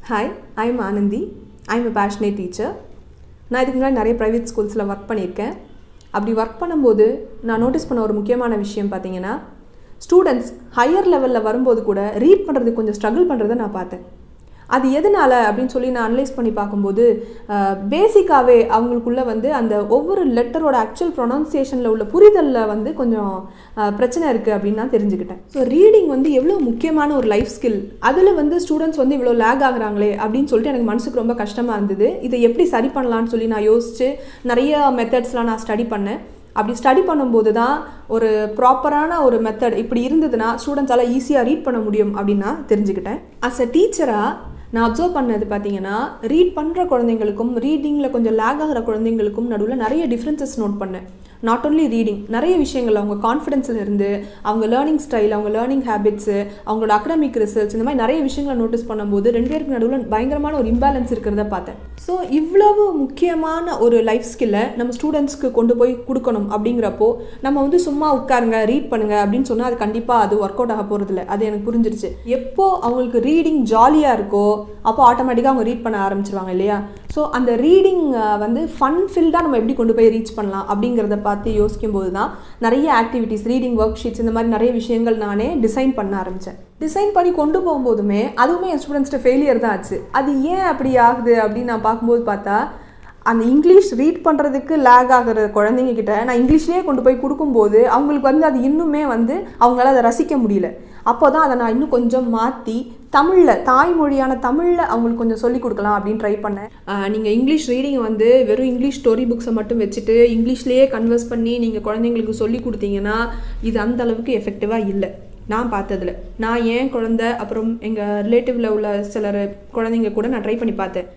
Hi, I'm Anandi. I'm a passionate teacher. நான் இதுக்கு முன்னாடி நிறைய ப்ரைவேட் ஸ்கூல்ஸில் ஒர்க் பண்ணியிருக்கேன். அப்படி ஒர்க் பண்ணும்போது நான் நோட்டீஸ் பண்ண ஒரு முக்கியமான விஷயம் பார்த்தீங்கன்னா, ஸ்டூடெண்ட்ஸ் ஹையர் லெவலில் வரும்போது கூட ரீட் பண்ணுறதுக்கு கொஞ்சம் ஸ்ட்ரகிள் பண்ணுறதை நான் பார்த்தேன். அது எதனால் அப்படின்னு சொல்லி நான் அனலைஸ் பண்ணி பார்க்கும்போது, பேசிக்காகவே அவங்களுக்குள்ளே அந்த ஒவ்வொரு லெட்டரோட ஆக்சுவல் ப்ரொனவுன்சியேஷனில் உள்ள புரிதலில் கொஞ்சம் பிரச்சனை இருக்குது அப்படின்னு நான் தெரிஞ்சுக்கிட்டேன். ஸோ ரீடிங் எவ்வளோ முக்கியமான ஒரு லைஃப் ஸ்கில், அதில் ஸ்டூடெண்ட்ஸ் இவ்வளோ லேக் ஆகுறாங்களே அப்படின்னு சொல்லிட்டு எனக்கு மனசுக்கு ரொம்ப கஷ்டமாக இருந்தது. இதை எப்படி சரி பண்ணலான்னு சொல்லி நான் யோசித்து நிறைய மெத்தட்ஸ்லாம் நான் ஸ்டடி பண்ணேன். அப்படி ஸ்டடி பண்ணும்போது தான் ஒரு ப்ராப்பரான ஒரு மெத்தட் இப்படி இருந்ததுன்னா ஸ்டூடெண்ட்ஸால் ஈஸியாக ரீட் பண்ண முடியும் அப்படின்னு நான் தெரிஞ்சுக்கிட்டேன். அஸ் அ டீச்சராக நான் அப்சர்வ் பண்ணது பார்த்தீங்கன்னா, ரீட் பண்ணுற குழந்தைங்களுக்கும் ரீடிங்கில் கொஞ்சம் லேக் ஆகிற குழந்தைங்களுக்கும் நடுவில் நிறைய டிஃப்ரென்சஸ் நோட் பண்ணேன். நாட் ஓன்லி ரீடிங், நிறைய விஷயங்கள் அவங்க கான்ஃபிடென்ஸில் இருந்து, அவங்க லேர்னிங் ஸ்டைல், அவங்க லேர்னிங் ஹேபிட்ஸு, அவங்களோட அகடமிக் ரிசல்ட்ஸ், இந்த மாதிரி நிறைய விஷயங்களை நோட்டீஸ் பண்ணும்போது ரெண்டு பேருக்கு நடுவில் பயங்கரமான ஒரு இம்பேலன்ஸ் இருக்கிறத பார்த்தேன். ஸோ இவ்வளவு முக்கியமான ஒரு லைஃப் ஸ்கில்லை நம்ம ஸ்டூடெண்ட்ஸ்க்கு கொண்டு போய் கொடுக்கணும் அப்படிங்கிறப்போ நம்ம சும்மா உட்காருங்க ரீட் பண்ணுங்க அப்படின்னு சொன்னால் அது கண்டிப்பாக அது ஒர்க் அவுட் ஆக போகிறதில்ல. அது எனக்கு புரிஞ்சிருச்சு. எப்போ அவங்களுக்கு ரீடிங் ஜாலியாக இருக்கோ அப்போ ஆட்டோமேட்டிக்காக அவங்க ரீட் பண்ண ஆரம்பிச்சிருவாங்க இல்லையா? ஸோ அந்த ரீடிங் ஃபன் ஃபில்டாக நம்ம எப்படி கொண்டு போய் ரீச் பண்ணலாம் அப்படிங்கிறத பார்த்து யோசிக்கும் போது தான் நிறைய ஆக்டிவிட்டீஸ், ரீடிங் ஒர்க் ஷீட்ஸ், இந்த மாதிரி நிறைய விஷயங்கள் நானே டிசைன் பண்ண ஆரம்பித்தேன். டிசைன் பண்ணி கொண்டு போகும்போதுமே அதுவுமே என் ஸ்டூடெண்ட்ஸ்ட்டு ஃபெயிலியர் தான் ஆச்சு. அது ஏன் அப்படி ஆகுது அப்படின்னு நான் பார்க்கும்போது பார்த்தா, அந்த இங்கிலீஷ் ரீட் பண்ணுறதுக்கு லேக் ஆகிற குழந்தைங்க கிட்ட நான் இங்கிலீஷ்லேயே கொண்டு போய் கொடுக்கும்போது அவங்களுக்கு அது இன்னுமே அவங்களால அதை ரசிக்க முடியல. அப்போ தான் அதை நான் இன்னும் கொஞ்சம் மாற்றி தமிழில், தாய்மொழியான தமிழில் அவங்களுக்கு கொஞ்சம் சொல்லிக் கொடுக்கலாம் அப்படின்னு ட்ரை பண்ணேன். நீங்கள் இங்கிலீஷ் ரீடிங் வெறும் இங்கிலீஷ் ஸ்டோரி புக்ஸை மட்டும் வச்சுட்டு இங்கிலீஷ்லேயே கன்வர்ஸ் பண்ணி நீங்கள் குழந்தைங்களுக்கு சொல்லி கொடுத்தீங்கன்னா இது அந்த அளவுக்கு எஃபெக்டிவாக இல்லை நான் பார்த்ததில். நான் ஏன் குழந்தை அப்புறம் எங்கள் ரிலேட்டிவில் உள்ள சிலர் குழந்தைங்க கூட நான் ட்ரை பண்ணி பார்த்தேன்.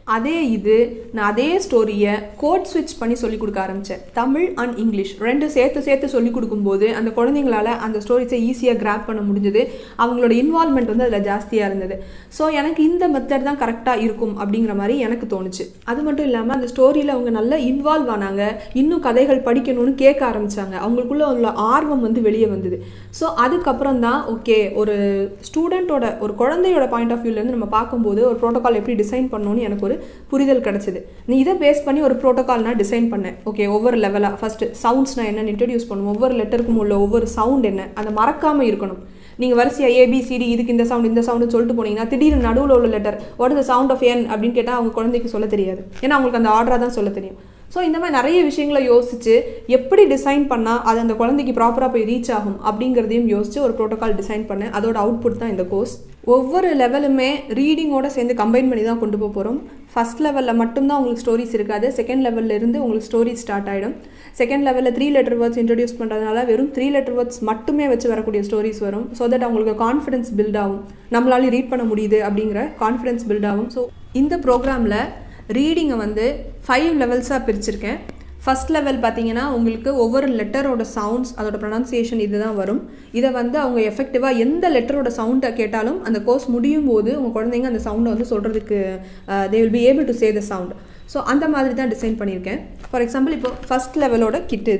நான் அதே ஸ்டோரியை கோட் ஸ்விட்ச் பண்ணி சொல்லிக் கொடுக்க ஆரம்பித்தேன். தமிழ் அண்ட் இங்கிலீஷ் ரெண்டு சேர்த்து சொல்லிக் கொடுக்கும்போது அந்த குழந்தைங்களால் அந்த ஸ்டோரிஸை ஈஸியாக கிராப் பண்ண முடிஞ்சது. அவங்களோட இன்வால்மெண்ட் அதில் ஜாஸ்தியாக இருந்தது. ஸோ எனக்கு இந்த மெத்தட் தான் கரெக்டாக இருக்கும் அப்படிங்கிற மாதிரி எனக்கு தோணுச்சு. அது மட்டும் இல்லாமல் அந்த ஸ்டோரியில் அவங்க நல்லா இன்வால்வ் ஆனாங்க. இன்னும் கதைகள் படிக்கணும்னு கேட்க ஆரம்பித்தாங்க. அவங்களுக்குள்ள உள்ள ஆர்வம் வெளியே வந்தது. ஸோ அதுக்கப்புறம் தான் ஓகே, ஒரு ஸ்டூடெண்ட்டோட, ஒரு குழந்தையோட பாயிண்ட் ஆஃப் வியூலேருந்து நம்ம பார்க்கும்போது ஒரு ப்ரோட்டோகால் எப்படி டிசைன் பண்ணணும்னு எனக்கு ஒரு புரிதல் கிடச்சிது. இதை பேஸ் பண்ணி ஒரு ப்ரோட்டோகால் நான் டிசைன் பண்ணேன். ஓகே, ஒவ்வொரு லெவலாக ஃபஸ்ட்டு சவுண்ட்ஸ்னால் என்னென்னு இன்ட்ரடியூஸ் பண்ணுவோம். ஒவ்வொரு லெட்டருக்கும் உள்ள ஒவ்வொரு சவுண்ட் என்ன, அதை மறக்காமல் இருக்கணும். நீங்கள் வரிசையாக ஏபிசிடி இதுக்கு இந்த சவுண்டுன்னு சொல்லிட்டு போனீங்கன்னா திடீர்னு நடுவில் உள்ள letter what is the sound of N அப்படின்னு கேட்டால் அவங்க குழந்தைக்கு சொல்ல தெரியாது. ஏன்னா அவங்களுக்கு அந்த ஆர்டராக தான் சொல்ல தெரியும். ஸோ இந்த மாதிரி நிறைய விஷயங்களை யோசித்து எப்படி டிசைன் பண்ணால் அது அந்த குழந்தைக்கு ப்ராப்பராக போய் ரீச் ஆகும் அப்படிங்கிறதையும் யோசித்து ஒரு ப்ரோட்டோகால் டிசைன் பண்ணேன். அதோட அவுட்புட் தான் இந்த கோர்ஸ். ஒவ்வொரு லெவலுமே ரீடிங்கோடு சேர்ந்து கம்பைன் பண்ணி தான் கொண்டு போக போகிறோம். ஃபஸ்ட் லெவலில் மட்டும்தான் உங்களுக்கு ஸ்டோரிஸ் இருக்காது. செகண்ட் லெவலில் இருந்து உங்களுக்கு ஸ்டோரிஸ் ஸ்டார்ட் ஆகிடும். செகண்ட் லெவலில் 3 லெட்டர் வேர்ட்ஸ் இன்ட்ரடியூஸ் பண்ணுறதுனால வெறும் 3 லெட்டர் வேர்ட்ஸ் மட்டுமே வச்சு வரக்கூடிய ஸ்டோரிஸ் வரும். ஸோ தட் அவங்களுக்கு கான்ஃபிடன்ஸ் பில்ட் ஆகும், நம்மளால ரீட் பண்ண முடியுது அப்படிங்கிற கான்ஃபிடன்ஸ் பில்ட் ஆகும். ஸோ இந்த ப்ரோக்ராமில் ரீடிங்கை 5 லெவல்ஸாக பிரிச்சிருக்கேன். ஃபஸ்ட் லெவல் பார்த்தீங்கன்னா உங்களுக்கு ஒவ்வொரு லெட்டரோட சவுண்ட்ஸ், அதோட ப்ரொனன்சியேஷன் இது தான் வரும். இதை அவங்க எஃபெக்டிவாக எந்த லெட்டரோட சவுண்டை கேட்டாலும் அந்த கோர்ஸ் முடியும் போது உங்கள் குழந்தைங்க அந்த சவுண்டை சொல்கிறதுக்கு they will be able to say the sound. So அந்த மாதிரி தான் டிசைன் பண்ணியிருக்கேன். ஃபார் எக்ஸாம்பிள் இப்போ ஃபஸ்ட் லெவலோட கிட்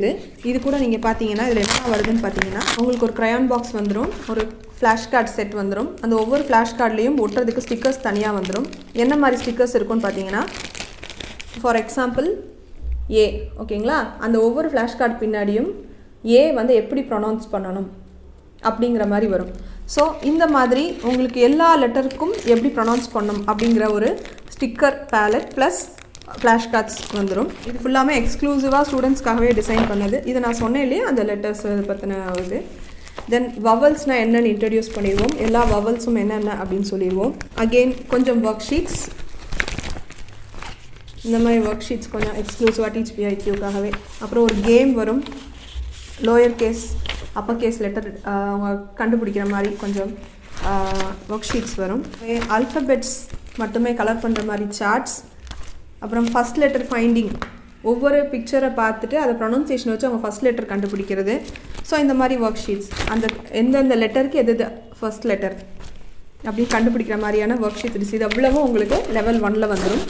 இது கூட நீங்கள் பார்த்தீங்கன்னா இதில் என்ன வருதுன்னு பார்த்தீங்கன்னா உங்களுக்கு ஒரு க்ரையான் பாக்ஸ் வந்துடும், ஒரு ஃப்ளாஷ் கார்டு செட் வந்துடும். அந்த ஒவ்வொரு ஃப்ளாஷ் கார்ட்லேயும் ஒட்டுறதுக்கு ஸ்டிக்கர்ஸ் தனியாக வந்துடும். என்ன மாதிரி ஸ்டிக்கர்ஸ் இருக்குன்னு பார்த்தீங்கன்னா, ஃபார் எக்ஸாம்பிள் ஏ, ஓகேங்களா, அந்த ஒவ்வொரு ஃப்ளாஷ் கார்டு பின்னாடியும் ஏ எப்படி ப்ரொனவுன்ஸ் பண்ணணும் அப்படிங்கிற மாதிரி வரும். ஸோ இந்த மாதிரி உங்களுக்கு எல்லா லெட்டருக்கும் எப்படி ப்ரொனவுன்ஸ் பண்ணணும் அப்படிங்கிற ஒரு sticker palette plus flash cards வந்துடும். இது ஃபுல்லாமே எக்ஸ்க்ளூசிவாக ஸ்டூடெண்ட்ஸ்க்காகவே டிசைன் பண்ணது. இதை நான் சொன்னேன் இல்லையா, அந்த லெட்டர்ஸ் பற்றின இது. தென் வவல்ஸ்னால் என்னென்னு இன்ட்ரடியூஸ் பண்ணிடுவோம். எல்லா வவல்ஸும் என்னென்ன அப்படின்னு சொல்லிடுவோம். அகெயின் கொஞ்சம் ஒர்க் ஷீட்ஸ், இந்த மாதிரி ஒர்க் ஷீட்ஸ் கொஞ்சம் எக்ஸ்க்ளூசிவாக டீச் பிஐக்யூக்காகவே. அப்புறம் ஒரு கேம் வரும், lower case upper case letter அவங்க கண்டுபிடிக்கிற மாதிரி கொஞ்சம் ஒர்க் ஷீட்ஸ் வரும். ஆல்ஃபபெட்ஸ் மட்டுமே கலர் பண்ணுற மாதிரி சார்ட்ஸ். அப்புறம் ஃபஸ்ட் லெட்டர் ஃபைண்டிங், ஒவ்வொரு பிக்சரை பார்த்துட்டு அதை ப்ரொனன்சியேஷன் வச்சு அவங்க ஃபஸ்ட் லெட்டர் கண்டுபிடிக்கிறது. ஸோ இந்த மாதிரி ஒர்க் ஷீட்ஸ், அந்த எந்தெந்த லெட்டருக்கு எது ஃபஸ்ட் லெட்டர் அப்படின்னு கண்டுபிடிக்கிற மாதிரியான ஒர்க் ஷீட்ஸ். இது அவ்வளவும் உங்களுக்கு லெவல் 1 வந்துடும்.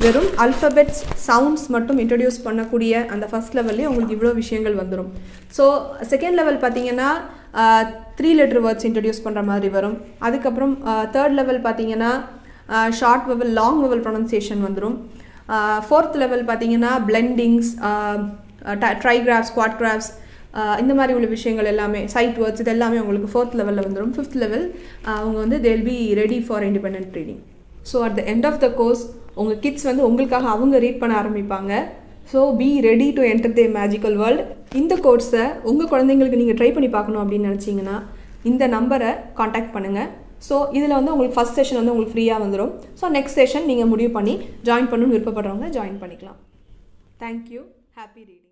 வெறும் அல்ஃபபெட்ஸ் சவுண்ட்ஸ் மட்டும் இன்ட்ரடியூஸ் பண்ணக்கூடிய அந்த ஃபஸ்ட் லெவல்லே உங்களுக்கு இவ்வளோ விஷயங்கள் வந்துடும். ஸோ செகண்ட் லெவல் பார்த்தீங்கன்னா 3 லெட்டர் வேர்ட்ஸ் இன்ட்ரடியூஸ் பண்ணுற மாதிரி வரும். அதுக்கப்புறம் தேர்ட் லெவல் பார்த்தீங்கன்னா ஷார்ட் வெவல், லாங் வெவல் ப்ரொனன்சியேஷன் வந்துடும். 4th லெவல் பார்த்தீங்கன்னா பிளெண்டிங்ஸ், ட்ரைகிராஃப்ஸ், குவாட்கிராஃப்ஸ், இந்த மாதிரி உள்ள விஷயங்கள் எல்லாமே, சைட் வேர்ட்ஸ், இது எல்லாமே உங்களுக்கு 4th லெவலில் வந்துடும். 5th லெவல் அவங்க வந்து they will be ready for independent reading. So at the end of the course உங்கள் கிட்ஸ் வந்து உங்களுக்காக அவங்க ரீட் பண்ண ஆரம்பிப்பாங்க. So be ready to enter the magical world. இந்த கோர்ஸை உங்கள் குழந்தைங்களுக்கு நீங்கள் ட்ரை பண்ணி பார்க்கணும் அப்படின்னு நினச்சிங்கன்னா இந்த நம்பரை காண்டாக்ட் பண்ணுங்கள். ஸோ இதில் வந்து உங்களுக்கு ஃபஸ்ட் செஷன் வந்து உங்களுக்கு ஃப்ரீயாக வந்துடும். ஸோ நெக்ஸ்ட் செஷன் நீங்கள் முடிவு பண்ணி ஜாயின் பண்ணணும்னு விருப்பப்படுறவங்க ஜாயின் பண்ணிக்கலாம். தேங்க்யூ. Happy reading.